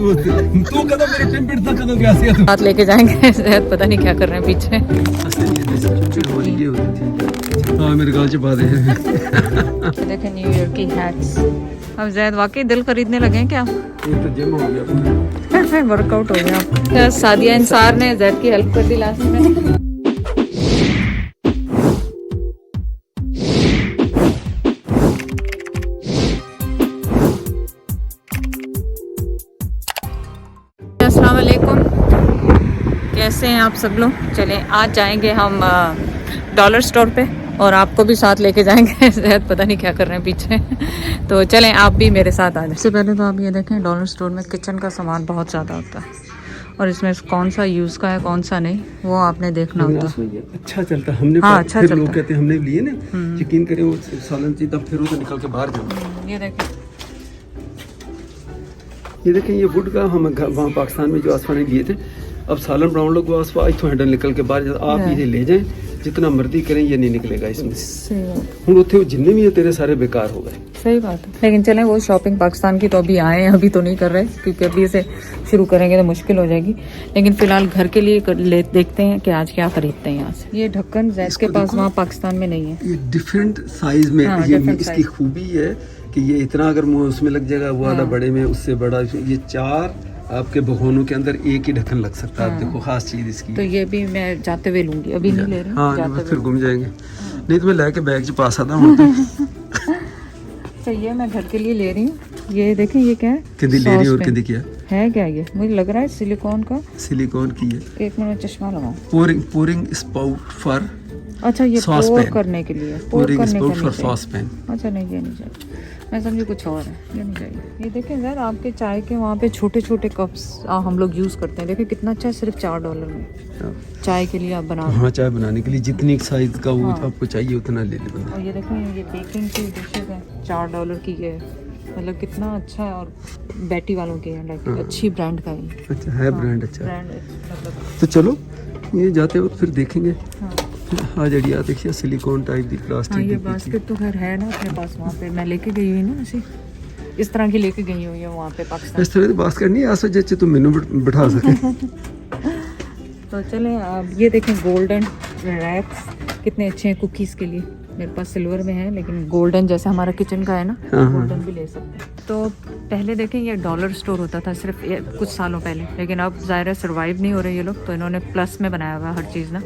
तू कदम मेरे टिम्पिट तक कदम कैसे है? साथ लेके जाएंगे शायद, पता नहीं क्या कर रहे हैं पीछे। हाँ मेरे गाल चबा दे। देखें न्यू ईयर की हैट्स। अब जैद वाकई दिल खरीदने लगे हैं क्या? ये तो जिम हो गया, वर्कआउट हो गया। सादिया इंसार ने जैद की हेल्प कर दी लास्ट में। अस्सलाम वालेकुम, कैसे हैं आप सब लोग? चलें आज जाएंगे हम डॉलर स्टोर पे और आपको भी साथ लेके जाएंगे। शायद पता नहीं क्या कर रहे हैं पीछे। तो चलें आप भी मेरे साथ आ जाए। सबसे पहले तो आप ये देखें, डॉलर स्टोर में किचन का सामान बहुत ज़्यादा होता है और इसमें कौन सा यूज़ का है कौन सा नहीं वो आपने देखना होता है। अच्छा चलता है। हमने हाँ, अच्छा फिर चलता लोग कहते हैं हमने लिए ना, यकीन करें वो सालन चीज तब फिर वो तो निकल के बाहर जाओ। ये देखें, ये देखें, ये वुड का हम वहाँ पाकिस्तान में जो आसमानी लिए थे, अब सालन ब्राउन लोग वो आसपा इथों हैंडल निकल के बाहर आप ये ले जाएं, जितना मर्जी करें ये नहीं निकलेगा इसमें। हम उठे जितने भी है तेरे सारे बेकार हो गए। सही बात है। लेकिन चलें वो शॉपिंग पाकिस्तान की तो अभी आए हैं, अभी तो नहीं कर रहे क्योंकि अभी इसे शुरू करेंगे तो मुश्किल हो जाएगी। लेकिन फिलहाल घर के लिए देखते हैं कि आज क्या खरीदते हैं यहाँ से। ये ढक्कन जैद के पास वहाँ पाकिस्तान में नहीं है। ये डिफरेंट साइज में ये इसकी खूबी है कि ये इतना अगर मुँह उसमें लग जाएगा वो वाला बड़े में उससे बड़ा, ये 4 आपके भगोनों के अंदर एक ही ढक्कन लग सकता है। आप देखो खास चीज इसकी। तो ये भी मैं जाते हुए लूंगी, अभी नहीं ले रही। हाँ फिर घूम जाएंगे। नहीं तो मैं लेके बैग च पास आता हूँ। तो ये मैं घर के लिए ले रही हूँ। ये देखें ये क्या है, किंदी ले रही और किंदी क्या है क्या? ये मुझे लग रहा है सिलिकॉन का। सिलिकॉन की है। एक मिनट चश्मा लगाऊं। Pouring spout for. अच्छा ये पोर करने के लिए, pouring spout for sauce pan. अच्छा नहीं ये नहीं चाहिए, मैं समझी कुछ और है, ये नहीं चाहिए। ये देखें यार, आपके चाय के वहाँ पे छोटे छोटे कप्स हम लोग यूज़ करते हैं। देखिए कितना अच्छा है, सिर्फ $4 में चाय के लिए आप बना। हाँ चाय बनाने के लिए जितनी साइज का वो आपको चाहिए उतना ले ले बंदा। और ये देखें ये बेकिंग की डिशेज है, $4 की है। मतलब कितना अच्छा है और बैटी वालों के हैं, लाइक अच्छी ब्रांड का है। अच्छा है ब्रांड, अच्छा ब्रांड मतलब। तो चलो ये जाते वक्त फिर देखेंगे। हाँ जड़िया देखिए सिलिकॉन टाइप की प्लास्टिक। हाँ ये बास्केट तो खैर है ना अपने पास, वहाँ पे मैं लेके गई हुई ना, ऐसी इस तरह की लेके गई हुई है वहाँ पे पाकिस्तान। इस तरह की बास्केट नहीं आ सकती तो मैनू बिठा सके। तो चलें अब ये देखें गोल्डन रैप्स कितने अच्छे हैं कुकीज़ के लिए। मेरे पास सिल्वर में है लेकिन गोल्डन जैसे हमारा किचन का है ना, गोल्डन भी ले सकते हैं। तो पहले देखें ये डॉलर स्टोर होता था सिर्फ कुछ सालों पहले, लेकिन अब ज़ाहिर है सर्वाइव नहीं हो रहे ये लोग, तो इन्होंने प्लस में बनाया हुआ हर चीज़ ना।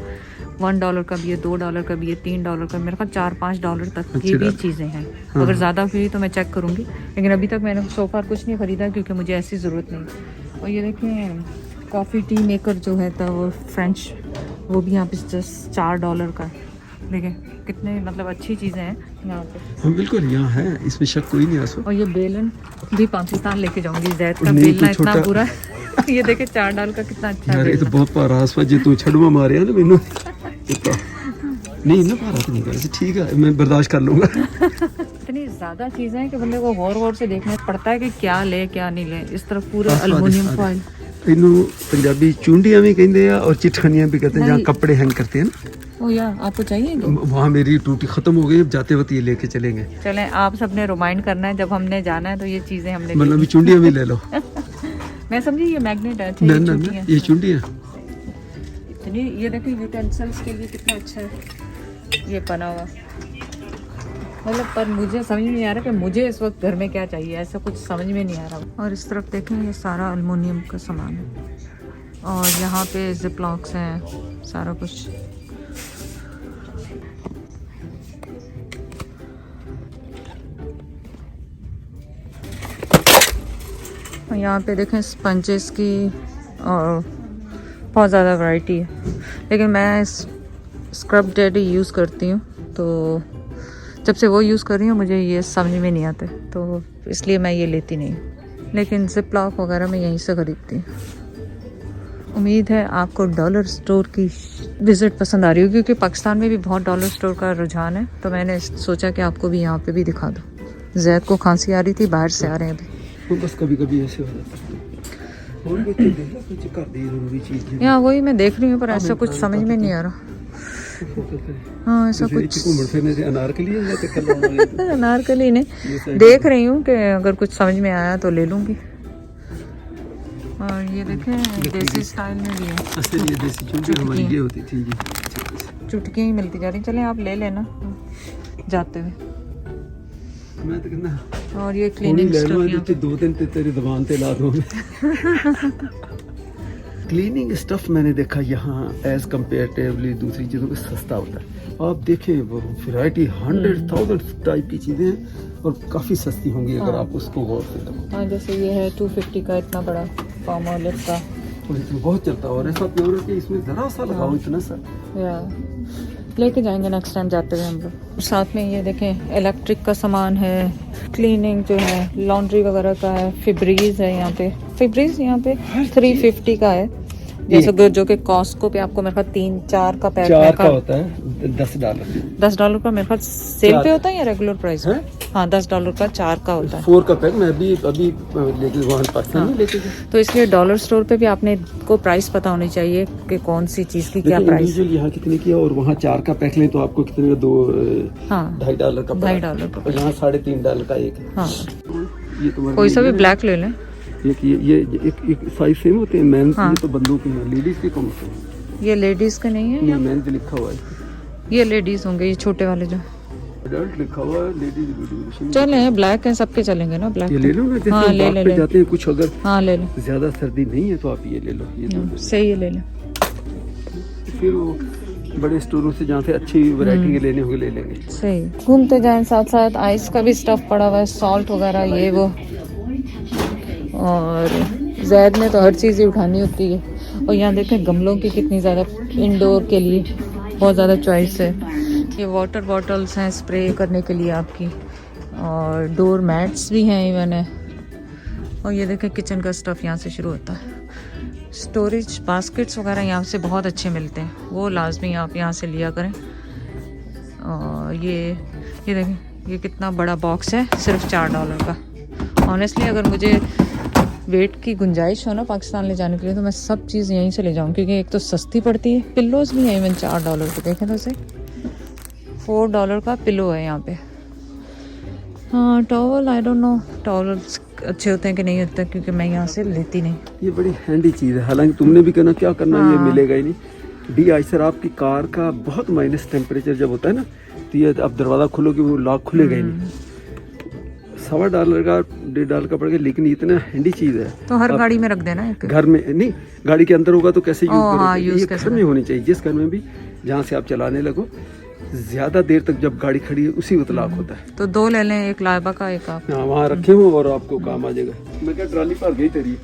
$1 का भी है, $2 का भी है, $3 का, मेरे ख्याल $4-5 तक की भी चीज़ें हैं। अगर ज़्यादा हुई तो मैं चेक करूँगी, लेकिन अभी तक मैंने सोफा कुछ नहीं ख़रीदा क्योंकि मुझे ऐसी ज़रूरत नहीं। और ये देखें कॉफ़ी टी मेकर जो है था वो फ्रेंच, वो भी यहाँ पे जस्ट $4 का है। देखें कितने मतलब अच्छी चीज़ें हैं यहाँ पे। हाँ बिल्कुल यहाँ है, इसमें शक कोई नहीं आसो। और ये बेलन भी पाकिस्तान लेके जाऊँगी, जैद का बेलना इतना बुरा है। ये देखे $4 का कितना अच्छा है। ये तो बहुत पारा जो तू छड़वा मारे ना मैनू नहीं ना पारा तो नहीं कर, ठीक है मैं बर्दाश्त कर लूँगा। इतनी ज़्यादा चीज़ें हैं कि बंदे को गौर से देखना पड़ता है कि क्या ले क्या नहीं ले। इस तरफ पूरा एल्युमिनियम फॉइल, इन्हों पंजाबी चुंडियाँ भी कहते हैं और चिटखनियाँ भी कहते हैं, जहाँ कपड़े हैंग करते हैं ना। ओ यार आपको चाहिए? वहाँ मेरी टूटी खत्म हो गई, अब जाते वक्त ये लेके चलेंगे। चलें आप सबने रिमाइंड करना है जब हमने जाना है तो ये चीज़ें हमने मतलब चुंडियाँ भी ले लो। मैं समझी ये मैग्नेट है। ना ये चुंडियाँ इतनी, ये देखिए यूटेंसिल्स के लिए कितना अच्छा है ये बना हुआ। मतलब पर मुझे समझ में नहीं आ रहा कि मुझे इस वक्त घर में क्या चाहिए, ऐसा कुछ समझ में नहीं आ रहा। और इस तरफ देखें ये सारा एल्युमिनियम का सामान है और यहाँ पे जिप लॉक्स हैं, सारा कुछ। यहाँ पे देखें स्पंजेस की और बहुत ज़्यादा वैरायटी है, लेकिन मैं स्क्रब डैडी यूज़ करती हूँ, तो जब से वो यूज़ कर रही हूँ मुझे ये समझ में नहीं आते, तो इसलिए मैं ये लेती नहीं। लेकिन जिप लॉक वगैरह मैं यहीं से ख़रीदती हूँ। उम्मीद है आपको डॉलर स्टोर की विज़िट पसंद आ रही हो, क्योंकि पाकिस्तान में भी बहुत डॉलर स्टोर का रुझान है, तो मैंने सोचा कि आपको भी यहाँ पे भी दिखा दूँ। जैद को खांसी आ रही थी, बाहर से आ रहे हैं अभी। तो बस कभी ऐसे हो जाता है। और कुछ कर दे जरूरी चीज़। यहाँ वही मैं देख रही हूँ पर ऐसा कुछ समझ में नहीं आ रहा। हाँ ऐसा कुछ अनारकली नहीं देख रही हूँ कि अगर कुछ समझ में आया तो ले लूँगी। और ये देखें देसी स्टाइल में भी है, असल ये देसी चुटकी हमारी ये होती थी जी, चुटकी ही मिलती जा रही। चलें आप ले लेना जाते हुए। मैं तो कहना और ये क्लीनिंग स्टफ जितने 2 दिन ते तेरी दुकान ते ला दूं क्लीनिंग स्टफ मैंने देखा यहाँ एज कम्पेरेटिवली दूसरी चीज़ों को सस्ता होता है। आप देखें वो वैरायटी 100,000 टाइप की चीज़ें हैं और काफ़ी सस्ती होंगी अगर आप उसको गौर से देखो। हाँ, जैसे ये है 250 का इतना बड़ा पाम ऑलिव का, और इसमें बहुत चलता है और ऐसा प्योर है कि इसमें ज़रा सा लगाओ इतना सा। या लेके जाएंगे नेक्स्ट टाइम जाते हुए हम लोग। साथ में ये देखें इलेक्ट्रिक का सामान है, क्लीनिंग जो है लॉन्ड्री वगैरह का है। फिब्रीज है यहाँ पे, फिब्रीज यहाँ पे 350 का है, जैसे जो कि कॉस्को पे आपको मेरे ख्याल 3-4 का पैक 4 का होता है $10 का मेरे ख्याल सेल पे होता है या रेगुलर प्राइस है? हाँ, $10 का 4 का होता है। 4 का पैक मैं अभी लेके वहाँ पाकिस्तान में लेके गया। तो इसलिए डॉलर स्टोर पे भी आपने को प्राइस पता होनी चाहिए कि कौन सी चीज़ की क्या प्राइस है। यहाँ कितने की है और वहाँ 4 का पैक लें तो आपको कितने का $2.5 का $2.5 का, और यहाँ $3.5 का एक है। हाँ, ये तुम्हारे कोई सा भी ब्लैक ले लें। ये एक साइज सेम होते हैं। मेंस ये तो बंदूक के हैं, लेडीज के कौन होते हैं? ये लेडीज के नहीं है, ये मेंस लिखा हुआ है, ये लेडीज होंगे, ये छोटे वाले जो एडल्ट लिखा हुआ है, लेडीज। चले ब्लैक है, सबके चलेंगे ना ब्लैक। ये ले लो ना, जैसे हाँ, ले ले जाते हैं कुछ अगर हाँ ले लो, ज्यादा सर्दी नहीं है तो आप ये ले लो, ये दो सही है, ले लो। फिर वो बड़े स्टोरों से जहाँ से अच्छी वैरायटी के लेने होंगे ले लेंगे। सही घूमते जाएं, साथ साथ आइस का भी स्टफ पड़ा हुआ है, सॉल्ट वगैरह ये वो। और जैद में तो हर चीज़ ही उठानी होती है। और यहाँ देखें गमलों की कितनी ज़्यादा इंडोर के लिए बहुत ज़्यादा चॉइस है। ये वाटर बॉटल्स हैं स्प्रे करने के लिए आपकी, और डोर मैट्स भी हैं इवन है। और ये देखें किचन का स्टफ यहाँ से शुरू होता है। स्टोरेज बास्केट्स वगैरह यहाँ से बहुत अच्छे मिलते हैं, वो लाजमी आप यहाँ से लिया करें। और ये देखें ये कितना बड़ा बॉक्स है, सिर्फ $4 का। ऑनेस्टली अगर मुझे वेट की गुंजाइश हो ना पाकिस्तान ले जाने के लिए तो मैं सब चीज़ यहीं से ले जाऊँ, क्योंकि एक तो सस्ती पड़ती है, पिल्लोज भी हैं इवन $4 के। देखें तो सही, $4 का पिलो है यहाँ पे। हाँ, towel I don't know towels अच्छे होते हैं कि नहीं होते, क्योंकि मैं यहाँ से लेती नहीं। ये बड़ी हैंडी चीज़ है, हालांकि तुमने भी कहना क्या करना, ये मिलेगा ही नहीं। डी-आइसर आपकी कार का बहुत माइनस टेम्परेचर जब होता है ना, तो ये अब दरवाज़ा खोलोगे वो लॉक खुलेगा ही नहीं। $1.25 का $1.5 का पड़ेगा, लेकिन इतना हैंडी चीज़ है। तो हर गाड़ी में रख देना है, घर में नहीं, गाड़ी के अंदर होगा तो कैसे यूज करोगे? हाँ, ये घर में होनी चाहिए, जिस घर में भी जहाँ से आप चलाने लगो ज्यादा देर तक जब गाड़ी खड़ी है उसी वक्त लॉक होता है। तो 2 ले लें, एक लाइबा का, एक आप। हाँ, वहाँ रखे हो और आपको काम आ जाएगा। मैं क्या ट्रॉली पर गई तेरी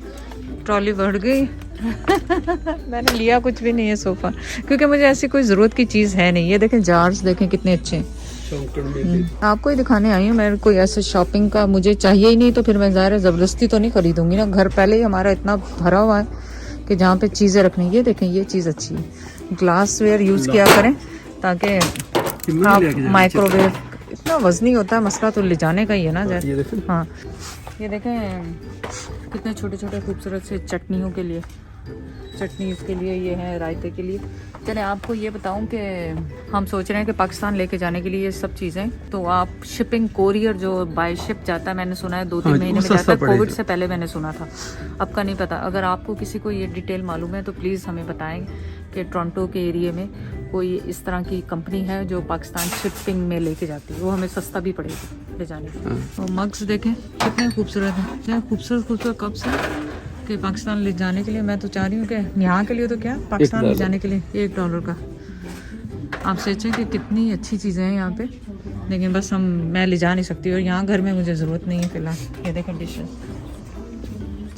ट्रॉली बढ़ गई मैंने लिया कुछ भी नहीं है सोफा, क्योंकि मुझे ऐसी कोई ज़रूरत की चीज़ है नहीं। ये देखें जार्स देखें कितने अच्छे हैं, आपको ही दिखाने आई हूँ। मैं कोई ऐसे शॉपिंग का मुझे चाहिए ही नहीं, तो फिर मैं ज़ाहिर है ज़बरदस्ती तो नहीं खरीदूंगी ना। घर पहले ही हमारा इतना भरा हुआ है कि जहाँ पे चीज़ें रखनी। ये देखें ये चीज़ अच्छी है, ग्लास वेयर यूज़ किया करें ताकि आप माइक्रोवेव, इतना वजनी होता है मसला तो ले जाने का ही है ना ज़ाहिर। हाँ, ये देखें कितने छोटे छोटे खूबसूरत से चटनियों के लिए, चटनीज़ के लिए ये है, रायते के लिए। चले आपको ये बताऊं कि हम सोच रहे हैं कि पाकिस्तान लेके जाने के लिए ये सब चीज़ें, तो आप शिपिंग कोरियर जो बाय शिप जाता है, मैंने सुना है 2-3 महीने में जाता है। कोविड से पहले मैंने सुना था, अब का नहीं पता। अगर आपको किसी को ये डिटेल मालूम है तो प्लीज़ हमें बताएं कि टोरंटो के एरिया में कोई इस तरह की कंपनी है जो पाकिस्तान शिपिंग में लेके जाती है, वो हमें सस्ता भी पड़ेगी ले जाने के लिए। और मग्स देखें कितने खूबसूरत हैं, क्या खूबसूरत कप्स हैं कि पाकिस्तान ले जाने के लिए। मैं तो चाह रही हूँ कि यहाँ के लिए तो क्या, पाकिस्तान ले जाने के लिए $1 का। आप सोचें कि कितनी अच्छी चीज़ें हैं यहाँ पे, लेकिन बस मैं ले जा नहीं सकती, और यहाँ घर में मुझे ज़रूरत नहीं है फ़िलहाल। ये देखें डिशेस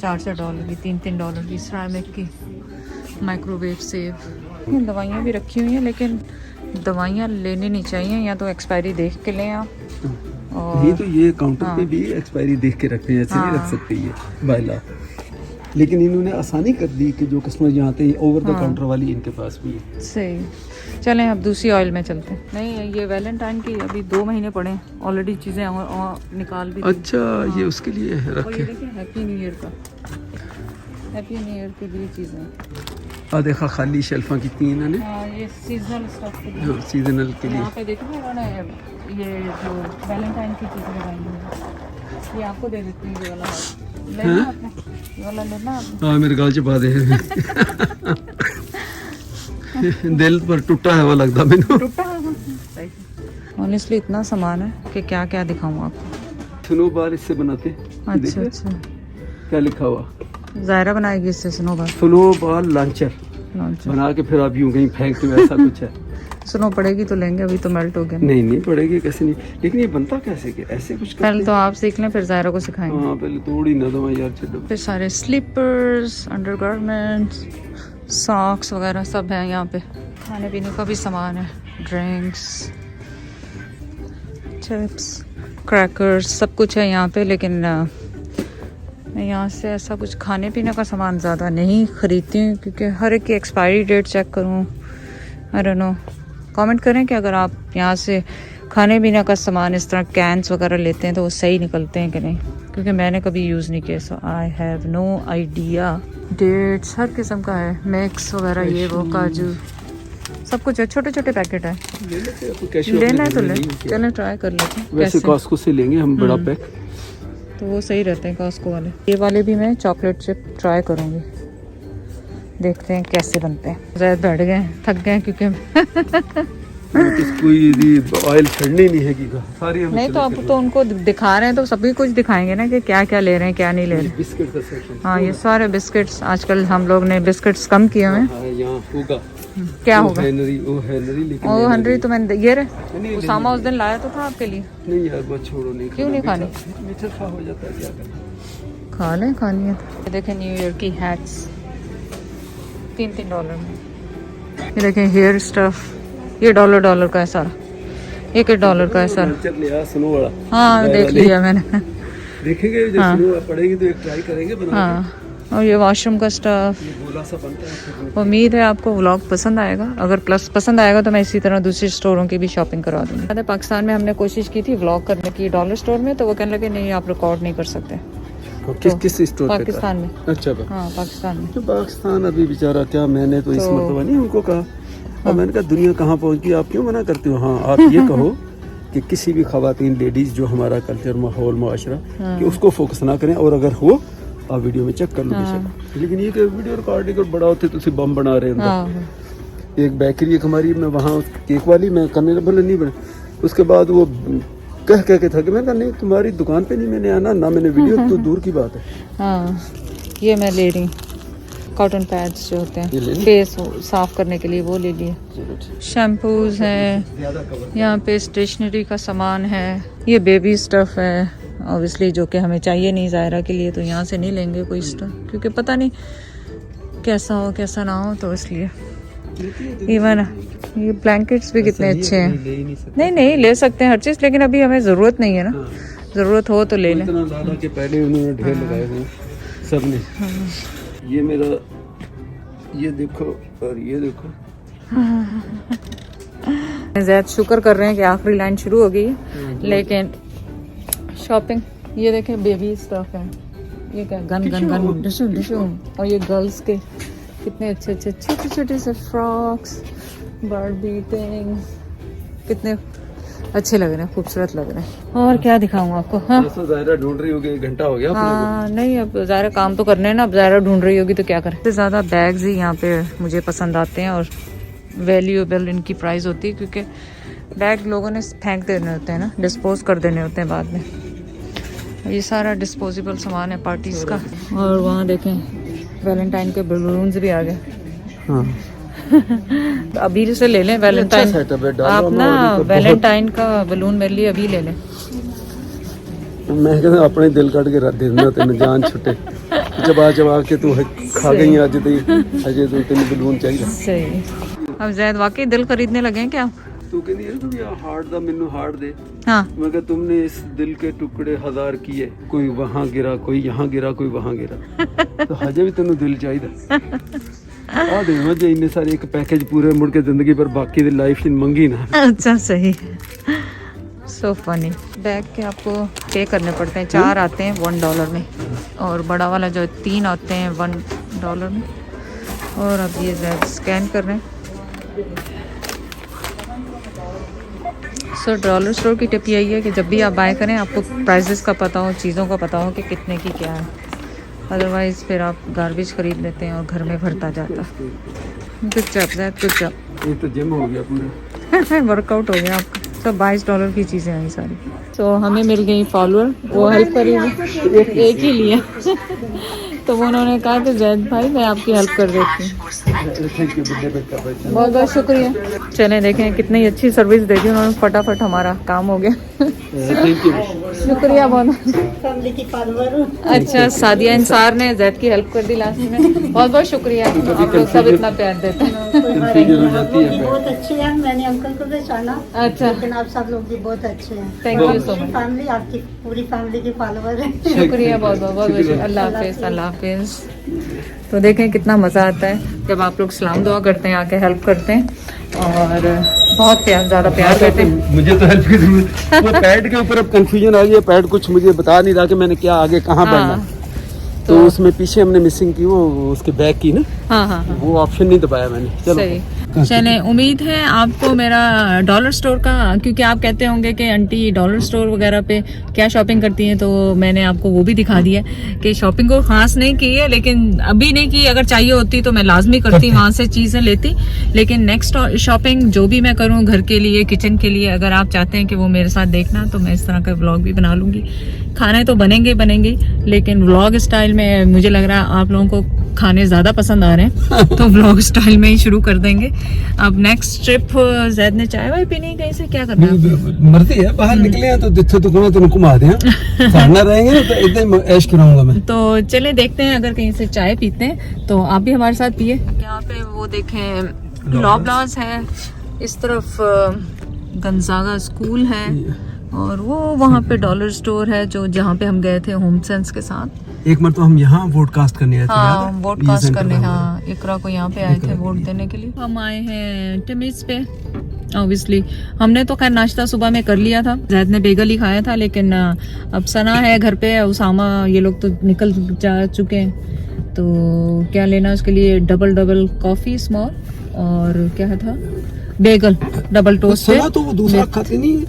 $4 की, $3 की, सिरेमिक की, माइक्रोवेव सेव। दवाइयाँ भी रखी हुई हैं, लेकिन दवाइयाँ लेनी नहीं चाहिए, या तो एक्सपायरी देख के लें आप। और ये तो ये काउंटर पे भी एक्सपायरी देख के रखते हैं, ऐसे नहीं रख सकते ये बाय लॉ। लेकिन इन्होंने आसानी कर दी कि जो कस्टमर यहाँ आते हैं ओवर द काउंटर वाली इनके पास भी है। सही, चलें अब दूसरी ऑयल में चलते हैं। नहीं, ये वैलेंटाइन की अभी 2 महीने पड़े हैं, ऑलरेडी चीज़ें निकाल भी। अच्छा, ये उसके लिए रखे। हैप्पी न्यू ईयर का, हैप्पी न्यू ईयर के लिए चीज़ें। देखा खाली शेल्फा कितनी इन्होंने। ये सीजनल स्टफ के लिए। हाँ, सीजनल के लिए। यहाँ पे देखो उन्होंने ये जो वैलेंटाइन की चीज़ें लगाई हैं, ये आपको दे देती हूँ ये वाला। लेना आपने ये वाला लेना आपने? हाँ मेरे गाल च पा दे दिल पर टूटा है वो लगता मैंने। टूटा है ऑनेस्टली इतना सामान है कि क्या क्या दिखाऊं आपको। स्नोबॉल इससे बनाते हैं। अच्छा अच्छा, क्या लिखा हुआ? ज़ायरा बनाएगी इससे स्नोबॉल। स्नोबॉल लॉन्चर बना के फिर आप यूं कहीं फेंकते हो, ऐसा कुछ है। स्नो पड़ेगी तो लेंगे, अभी तो मेल्ट हो गया। नहीं नहीं पड़ेगी, कैसे नहीं, लेकिन ये बनता कैसे के ऐसे कुछ करते पहले तो आप सीख लें फिर ज़ायरा को सिखाएंगे। हाँ पहले तोड़ ही ना दो यार, चलो। फिर सारे स्लीपर्स, अंडरगारमेंट्स, सॉक्स वगैरह सब है यहाँ पे। खाने पीने का भी सामान है, ड्रिंक्स, चिप्स, क्रैकर्स, सब कुछ है यहाँ पे। लेकिन मैं यहाँ से ऐसा कुछ खाने पीने का सामान ज़्यादा नहीं ख़रीदती हूँ क्योंकि हर एक की एक्सपायरी डेट चेक करूँ। आई डोंट नो, कमेंट करें कि अगर आप यहाँ से खाने पीने का सामान इस तरह कैंस वगैरह लेते हैं तो वो सही निकलते हैं कि नहीं, क्योंकि मैंने कभी यूज़ नहीं किया। So I have no idea. Dates हर किस्म का है, मिक्स वगैरह, ये वो काजू सब कुछ है, छोटे छोटे पैकेट है। लेना है तो ले, चलें ट्राई कर लेते हैं। वैसे कॉस्को से लेंगे हम बड़ा पैक, तो वो सही रहते हैं कॉस्को वाले। ये वाले भी मैं चॉकलेट चिप ट्राई करूँगी, देखते हैं कैसे बनते हैं। ज़्यादा बैठ गए, थक गए क्योंकि कोई ऑयल छड़नी नहीं है कि सारी हम नहीं तो आप तो उनको दिखा रहे हैं तो सभी कुछ दिखाएंगे ना कि क्या क्या ले रहे हैं क्या नहीं ले रहे। बिस्किट का सेक्शन। हाँ ये सारे बिस्किट्स, आजकल हम लोग ने बिस्किट्स कम किए हुए हैं। यहाँ होगा क्या होगा? हेनरी, लेकिन ओ हंड्री तो मैंने ये रहे उसामा उस दिन लाया तो था आपके लिए। नहीं यार बस छोड़ो, नहीं क्यों नहीं खानी? मीठा खा हो जाता है, क्या करना। खा लें, खानी है तो। ये देखें न्यू ईयर की हैट्स $3 में। ये देखें हेयर स्टफ, ये $1 का है सारा, $1 का है सारा। सुनो वाला हाँ देख लिया मैंने। देखेंगे जब सुनो पड़ेगी तो एक ट्राई करेंगे बना। हाँ और ये वॉशरूम का स्टफ। गोला सा बनता है। उम्मीद है आपको व्लॉग पसंद आएगा। अगर प्लस पसंद आएगा तो मैं इसी तरह दूसरी स्टोरों की भी शॉपिंग करवा दूँगी। पाकिस्तान में हमने कोशिश की थी व्लॉग करने की डॉलर स्टोर में, तो वो कहने लगे नहीं आप रिकॉर्ड नहीं कर सकते। किस स्टोर पे? पाकिस्तान में। अच्छा हाँ पाकिस्तान में। तो पाकिस्तान अभी बेचारा क्या, मैंने तो इस मरतबा नहीं उनको कहा। और मैंने कहा दुनिया कहाँ पहुँच गई, आप क्यों मना करते हो? हाँ आप ये कहो कि किसी भी खवातीन लेडीज जो हमारा कल्चर माहौल मुआशरा कि उसको फोकस ना करें, और अगर हो आप वीडियो में चेक कर लो बेशक। लेकिन ये कि वीडियो रिकॉर्डिंग और बड़ा होते तो बम बना रहे हैं। एक बेकरी एक हमारी, मैं वहाँ केक वाली मैं करने बोले नहीं बने, उसके बाद वो कह के था कि मैं कहा नहीं तुम्हारी दुकान पे नहीं मैंने आना ना मैंने वीडियो, तो दूर की बात है। हाँ ये मैं ले रही कॉटन पैड्स जो होते हैं फेस साफ करने के लिए, वो ले लिए। शैम्पूज हैं यहाँ पे, स्टेशनरी का सामान है, ये बेबी स्टफ है ऑब्वियसली जो कि हमें चाहिए नहीं ज़ायरा के लिए, तो यहाँ से नहीं लेंगे कोई स्टफ क्योंकि पता नहीं कैसा हो कैसा ना हो, तो इसलिए। इवन ये ब्लैंकेट्स भी कितने अच्छे हैं। नहीं ले सकते हैं हर चीज़, लेकिन अभी हमें ज़रूरत नहीं है ना। ज़रूरत हो तो ले लें। के पहले उन्होंने ढेर लगाए हुए सबने। ये मेरा, ये देखो और ये देखो। ज़्यादा शुक्र कर रहे हैं कि आखिरी लाइन शुरू हो गई है, लेकिन शॉपिंग ये देखें बेबी स्टफ है, ये क्या गन डिशूम, और ये गर्ल्स के कितने अच्छे छोटे से फ्रॉक्स, बार्बी थिंग्स, कितने अच्छे लग रहे हैं, खूबसूरत लग रहे हैं। और क्या दिखाऊं आपको? हाँ ज़ायरा ढूंढ रही होगी, 1 घंटा हो गया। हाँ नहीं अब ज़ायरा काम तो करने हैं ना, अब ज़ायरा ढूंढ रही होगी तो क्या करें। सबसे ज़्यादा बैग्स ही यहाँ पे मुझे पसंद आते हैं और वैल्यूएबल इनकी प्राइस होती है, क्योंकि बैग लोगों ने फेंक देने होते हैं ना, डिस्पोज कर देने होते हैं बाद में। ये सारा डिस्पोजेबल सामान है पार्टीज का। और वहाँ देखें वैलेंटाइन के बलून्स भी आ गए। हाँ अभी से ले लें वैलेंटाइन, आप ना वैलेंटाइन का बलून मेरे लिए अभी ले लें। मैं कहता अपने दिल कट के रख देना, तेन जान छुटे चबा के तू खा गई अज तो तेन बलून चाहिए। सही। अब जैद वाकई दिल खरीदने लगे हैं क्या? तू कहती है तुम यार हार्ट दा मेनू हार्ट दे। हाँ मैं कहा तुमने इस दिल के टुकड़े 1000 किए, कोई वहाँ गिरा कोई यहाँ गिरा कोई वहाँ गिरा, तो हजे भी तेन दिल चाहिए। आ दे मुझे इन्ने सारे एक पैकेज पूरे मुड़ के जिंदगी पर बाकी दी लाइफ इन मंगी ना। अच्छा सही। So funny. बैग के आपको पे करने पड़ते हैं, 4 आते हैं $1 में, और बड़ा वाला जो 3 आते हैं $1 में। और अब ये स्कैन कर रहे हैं। सो डॉलर स्टोर की टिप यही है कि जब भी आप बाय करें आपको प्राइसेस का पता हो, चीज़ों का पता हो कि कितने की क्या है। अदरवाइज फिर आप गार्बेज खरीद लेते हैं और घर में भरता जाता। गुड जॉब ज़ैद, गुड जॉब। ये तो जिम हो गया पूरा, वर्कआउट हो गया आपका। सब $22 की चीज़ें आई सारी। तो हमें मिल गई फॉलोअर, वो हेल्प करेगी, एक ही लिया तो वो उन्होंने कहा कि जैद भाई मैं आपकी हेल्प कर देती हूँ। बहुत बहुत शुक्रिया। चलें देखें कितनी अच्छी सर्विस दे दी उन्होंने, फटाफट हमारा काम हो गया। Thank you. शुक्रिया बहुत। फैमिली की फॉलोअर। अच्छा, सादिया इंसार ने जैद की हेल्प कर दी लास्ट में। बहुत बहुत शुक्रिया, आप लोग सब इतना प्यार देते हैं। बहुत अच्छे हैं, मैंने अंकल को पहचाना। अच्छा, लेकिन आप सब लोग भी बहुत अच्छे हैं। Thank you so much. Family आपकी पूरी फैमिली की फॉलोअर है। शुक्रिया बहुत बहुत बहुत बहुत। अल्लाह हाफिज़, अल्लाह हाफिज़। तो देखें कितना मज़ा आता है जब आप लोग सलाम दुआ करते हैं, आके हेल्प करते हैं और बहुत ज़्यादा प्यार देते हैं। मुझे तो हेल्प की जरूरत। वो पैड के ऊपर अब कंफ्यूजन आ गई है, पैड कुछ मुझे बता नहीं रहा कि मैंने क्या आगे कहाँ बढ़ना। तो उसमें पीछे हमने मिसिंग की वो उसके बैक की ना, हाँ, वो ऑप्शन नहीं दबाया मैंने। चलो सही। चलें, उम्मीद है आपको मेरा डॉलर स्टोर का, क्योंकि आप कहते होंगे कि आंटी डॉलर स्टोर वगैरह पे क्या शॉपिंग करती हैं, तो मैंने आपको वो भी दिखा दिया कि शॉपिंग को खास नहीं की है, लेकिन अभी नहीं की। अगर चाहिए होती तो मैं लाजमी करती, वहाँ से चीज़ें लेती। लेकिन नेक्स्ट शॉपिंग जो भी मैं करूँ घर के लिए, किचन के लिए, अगर आप चाहते हैं कि वो मेरे साथ देखना तो मैं इस तरह का व्लॉग भी बना लूँगी। खाने तो बनेंगे बनेंगे, लेकिन व्लॉग स्टाइल में मुझे लग रहा है आप लोगों को खाने ज़्यादा पसंद आ रहे हैं तो व्लॉग स्टाइल में ही शुरू कर देंगे। अब नेक्स्ट ट्रिप जैद ने चाय वाय पीनी, कहीं से क्या करना है? मर्जी है, बाहर निकले हैं तो जिथे तो घुमा दे, खाना रहेंगे ना तो इतने ऐश कराऊंगा मैं। तो चले देखते हैं, अगर कहीं से चाय पीते हैं तो आप भी हमारे साथ पिए। यहाँ पे वो देखें लॉबलाज है, इस तरफ गंजागा स्कूल है और वो वहाँ पे डॉलर स्टोर है जो जहाँ पे हम गए थे होम सेंस के साथ। एक बार तो हम यहाँ वोट कास्ट करने आए थे। हाँ, वोट कास्ट करने, हाँ, इकरा को यहाँ पे आए थे वोट देने के लिए। हम आए हैं टिमिस पे। ऑब्वियसली हमने तो खैर नाश्ता सुबह में कर लिया था, जैद ने बेगल ही खाया था, लेकिन अब सना है घर पे, उसामा, ये लोग तो निकल जा चुके हैं। तो क्या लेना उसके लिए, डबल कॉफी स्मॉल और क्या था, बेगल डबल टोस्ट। तो वो दूसरा खाते नहीं है?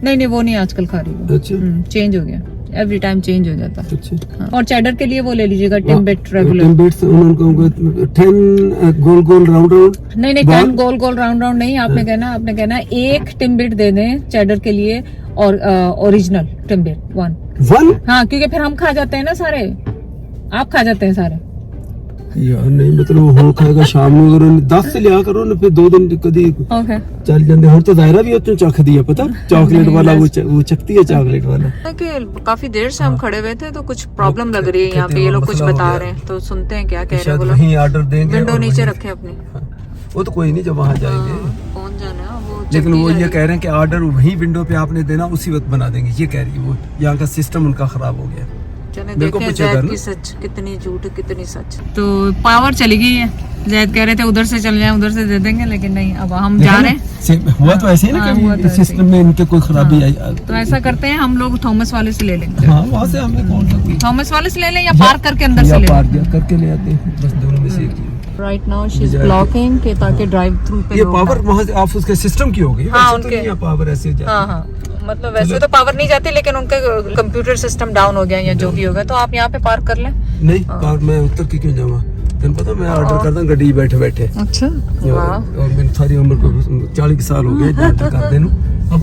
नहीं, वो नहीं आजकल खा रही वो। अच्छा, चेंज हो गया, एवरी टाइम चेंज हो जाता है। अच्छा। हाँ। और चेडर के लिए वो ले लीजिएगा टिम्बिट रेगुलर। टिम्बिट उन्होंने 10 गोल राउंड नहीं 10 गोल राउंड नहीं, आपने कहना एक टिम्बिट दे दें चेडर के लिए और ओरिजिनल टिम्बिट वन। हाँ, क्योंकि फिर हम खा जाते हैं ना सारे, आप खा जाते हैं सारे यार। नहीं मतलब हो खाएगा शाम में, अगर 10 से लिया करो ना, फिर 2 दिन कभी चल जाते। हम तो दायरा भी होते चख दिया, पता चॉकलेट वाला, वो चखती है चॉकलेट वाला। काफी देर से हम खड़े हुए थे तो कुछ प्रॉब्लम लग रही है यहाँ पे, ये लोग कुछ बता रहे हैं तो सुनते हैं क्या कह रहे हैं। वहीं ऑर्डर देंगे, विंडो नीचे रखे अपनी। वो तो कोई नहीं, जब वहाँ जाएंगे कौन जाना है वो। लेकिन वो ये कह रहे हैं कि ऑर्डर वहीं विंडो पे आपने देना, उसी वक्त बना देंगे, ये कह रही है। वो यहाँ का सिस्टम उनका खराब हो गया। देखें जैद की सच, कितनी झूठ कितनी सच। तो पावर चली गई है, जैद कह रहे थे उधर से चल जाए, उधर से दे देंगे, लेकिन नहीं, अब हम जा रहे हैं। हुआ तो ऐसे ही ना, कभी सिस्टम में इनके कोई खराबी आई। तो ऐसा करते हैं, हम लोग थॉमस वाले से ले लेंगे। हाँ, वहाँ से हमें कौन सा, थॉमस वाले से ले लें या पार्क करके अंदर से ले लें? करके ले आते हैं, बस दोनों में से एक ही। Right now she is blocking के ताकि ड्राइव थ्रू पे ये पावर वहाँ से आप उसके सिस्टम की होगी। हाँ, उनके पावर ऐसे हाँ, मतलब वैसे तो पावर नहीं जाती, लेकिन उनका कंप्यूटर सिस्टम डाउन हो गया या जो भी होगा। तो आप यहाँ पे पार्क कर लें। नहीं, पार्क मैं उत्तर की क्यों जाऊँ, तेन पता मैं ऑर्डर करता हूँ गड्डी बैठे बैठे। अच्छा, और मेरी सारी उम्र को 40 साल हो गए ऑर्डर करते नु। अब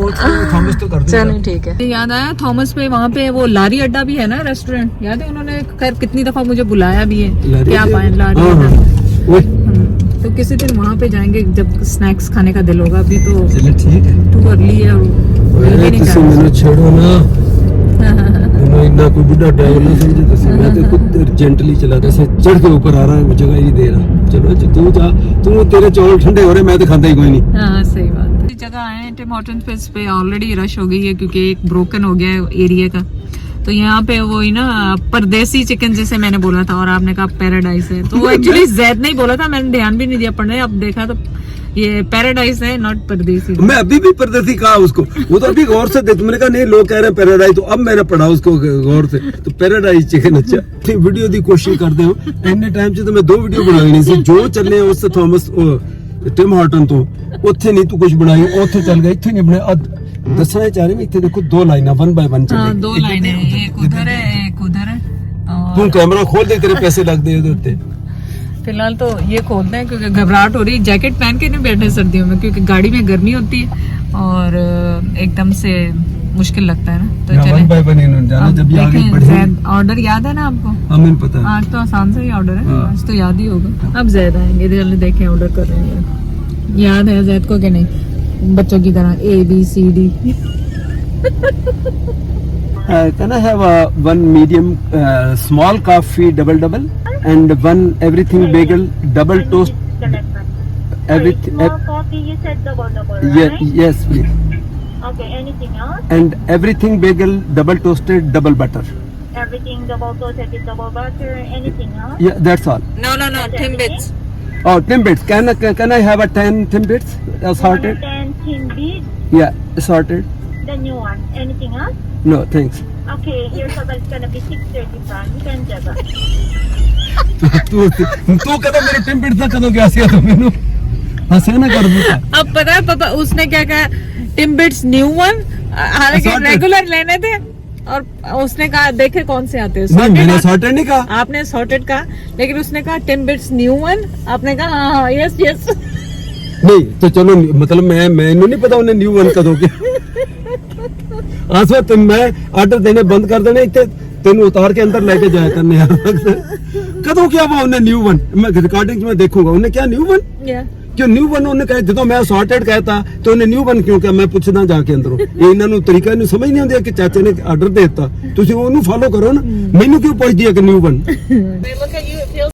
थॉमस तो करते हैं। चलो ठीक है। याद आया थॉमस पे, वहाँ पे वो लारी अड्डा भी है ना, रेस्टोरेंट, याद है? उन्होंने खैर कितनी दफा मुझे बुलाया भी है कि आप आए लारी अड्डा। तो किसी दिन वहाँ पे जाएंगे जब स्नैक्स खाने का दिल होगा। अभी तो चलो ठीक है, टू अर्ली है, छोड़ो ना, इतना कोई बुढ़ा ड्राइवर ना समझे। मैं तो खुद जेंटली चलाता, से चढ़ के ऊपर आ रहा है, जगह ही नहीं दे रहा। चलो तू जा, तू तेरे चौल ठंडे हो रहे, मैं तो खाता ही कोई नहीं। हाँ, सही बात। जगह आए टिम हॉर्टन पे ऑलरेडी रश हो गई है क्योंकि एक ब्रोकन हो गया है एरिया का। तो यहाँ पे वो ही ना परदेसी चिकन जैसे मैंने बोला था और आपने कहा पैराडाइज है, तो वो एक्चुअली जैद नहीं बोला था, मैंने ध्यान भी नहीं दिया पढ़ने। अब देखा तो ये पैराडाइज है, नॉट परदेसी। मैं अभी भी परदेसी कहा उसको, वो तो अभी गौर से दे, तुमने कहा नहीं लोग कह रहे हैं पैराडाइज, तो अब मैंने पढ़ा उसको गौर से, तो पैराडाइज चिकन। अच्छा, वीडियो दी कोशिश करते हो, इतने टाइम से तो मैं 2 वीडियो बनाई नहीं सी, जो चले उससे थॉमस टिम हॉर्टन तो ਉੱਥੇ नहीं तू कुछ बनाई, ਉੱਥੇ चल गए, ਇੱਥੇ नहीं बनाए। दसना चाह रहे मैं, इतने देखो 2 लाइना 1 बाय 1 चले। हाँ, 2 लाइनें, एक उधर है एक उधर है। तू कैमरा खोल दे, तेरे पैसे लग दे उधर। फिलहाल तो ये खोलते हैं क्योंकि घबराहट हो रही है। जैकेट पहन के नहीं बैठे सर्दियों में, क्योंकि गाड़ी में गर्मी होती है और एकदम से मुश्किल लगता है ना। तो चले ऑर्डर याद है ना आपको? हमें पता है। आज तो आसान सा ही ऑर्डर है, आज तो याद ही होगा। अब जैद आएंगे, चले देखें ऑर्डर कर रहे हैं। याद है जैद को कि नहीं? बच्चों की तरह ABCD। Can I have one medium small coffee double and one everything bagel double toast? Everything. Small coffee, you said double, Yeah, right? yes, please. Okay, anything else? And everything bagel double toasted double butter. Everything double toasted with double butter, anything else? Yeah, that's all. No, Timbits. Oh, Timbits. Can I have a 10 Timbits assorted? 10 Timbits, Yeah, assorted. the new one. Anything else? No, thanks. Okay, your total is gonna be 630 pounds. You can juggle. तू कदम मेरे Timbits ਦਾ ਕਦੋਂ ਗਿਆ ਸੀ ਤੂੰ ਮੈਨੂੰ ਹੱਸਿਆ ਨਾ ਕਰ ਬੁੱਤਾ। अब पता है पापा उसने क्या कहा? टिम्बिट्स न्यू वन, हालांकि Assorted. रेगुलर लेने थे और उसने कहा देखे कौन से आते हैं। नहीं, Sorted मैंने और- assorted नहीं कहा। आपने सॉर्टेड कहा, लेकिन उसने कहा टिम्बिट्स न्यू वन। आपने कहा हाँ यस यस। नहीं तो चलो, मतलब मैंने नहीं पता उन्हें न्यू वन कदों के आसवा तुम मैं आर्डर देने बंद कर देने इतने तेन उतार के अंदर लेके जाया करने यार कदों क्या हुआ उन्हें न्यू वन? मैं रिकॉर्डिंग में देखूंगा उन्हें क्या न्यू वन क्यों न्यू वन उन्हें कहा जो मैं सॉर्टेड कहता तो उन्हें न्यू वन क्यों क्या? मैं पूछना जाके अंदरों ये इन्होंने तरीका नहीं समझ नहीं आਉਂਦਾ कि चाचे ने आर्डर देता तुसी ਉਹਨੂੰ फॉलो करो ना, मैनू क्यों पूछदी है कि न्यू वन?